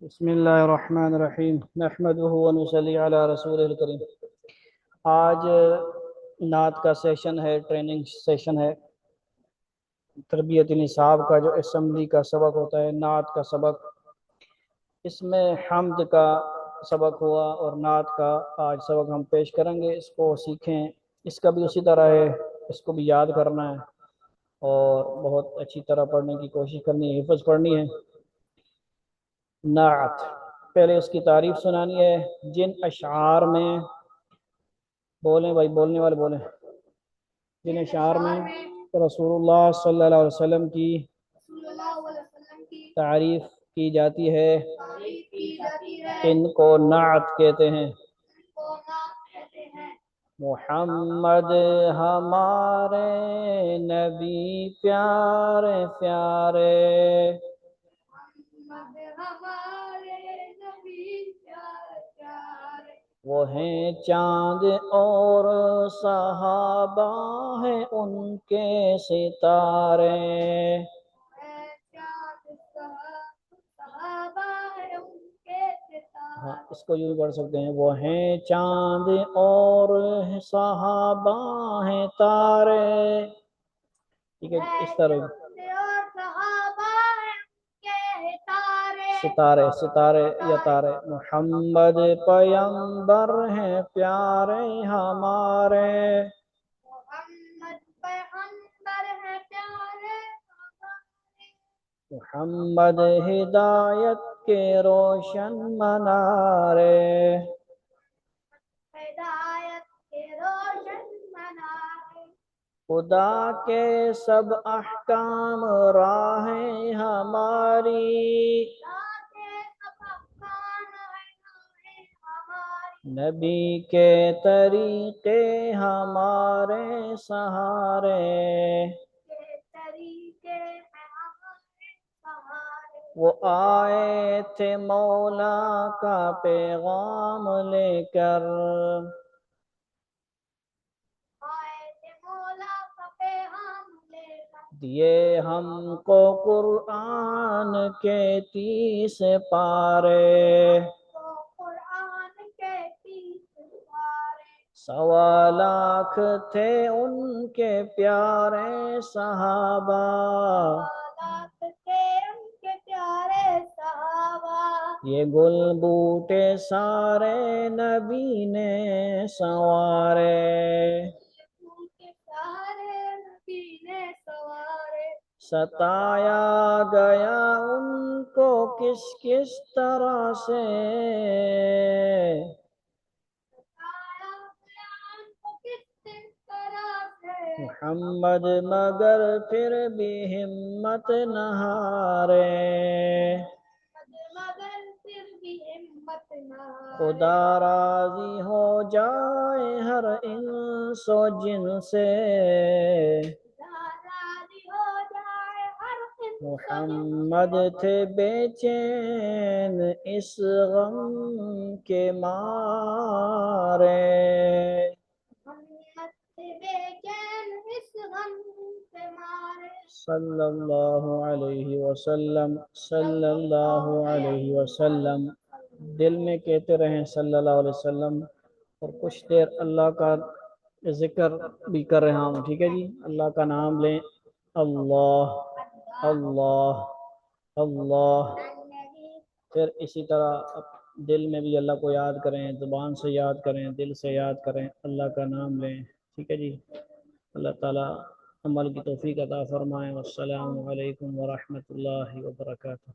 بسم اللہ الرحمن الرحیم نحمدہ ونصلی علی رسول الکریم۔ آج نعت کا سیشن ہے، ٹریننگ سیشن ہے۔ تربیت نصاب کا جو اسمبلی کا سبق ہوتا ہے، نعت کا سبق، اس میں حمد کا سبق ہوا اور نعت کا آج سبق ہم پیش کریں گے۔ اس کو سیکھیں، اس کا بھی اسی طرح ہے، اس کو بھی یاد کرنا ہے اور بہت اچھی طرح پڑھنے کی کوشش کرنی ہے، حفظ پڑھنی ہے۔ نعت، پہلے اس کی تعریف سنانی ہے۔ جن اشعار میں، بولیں بھائی، بولنے والے بولیں، جن اشعار میں رسول اللہ صلی اللہ علیہ وسلم کی تعریف کی جاتی ہے، ان کو نعت کہتے ہیں۔ محمد ہمارے نبی پیارے پیارے، وہ ہیں چاند اور صحابہ ہیں ان کے ستارے۔ ہاں، اس کو یوں پڑھ سکتے ہیں، وہ ہیں چاند اور صحابہ ہیں تارے۔ ٹھیک ہے، اس طرح ستارے، ستارے یا تارے۔ محمد پیغمبر ہیں پیارے ہمارے، محمد ہدایت کے روشن منارے، خدا کے سب احکام راہیں ہماری، نبی کے طریقے ہمارے سہارے، وہ آئے تھے مولا کا پیغام لے کر، دیے ہم کو قرآن کے 30 پارے، 1.25 لاکھ تھے ان کے پیارے صحابہ، یہ گل بوٹے سارے نبی نے سنوارے، ستایا گیا ان کو کس کس طرح سے، محمد مگر پھر بھی ہمت نہ ہارے، خدا راضی ہو جائے ہر انس و جن سے، محمد تھے بے چین اس غم کے مارے، صلی اللہ علیہ وسلم، صلی اللہ علیہ وسلم۔ دل میں کہتے رہیں صلی اللہ علیہ وسلم، اور کچھ دیر اللہ کا ذکر بھی کر رہے ہوں، ٹھیک ہے جی؟ اللہ کا نام لیں، اللہ اللہ اللہ، پھر اسی طرح دل میں بھی اللہ کو یاد کریں، زبان سے یاد کریں، دل سے یاد کریں، اللہ کا نام لیں، ٹھیک ہے جی؟ اللہ تعالیٰ عمل کی توفیق عطا فرمائیں۔ والسلام علیکم ورحمۃ اللہ وبرکاتہ۔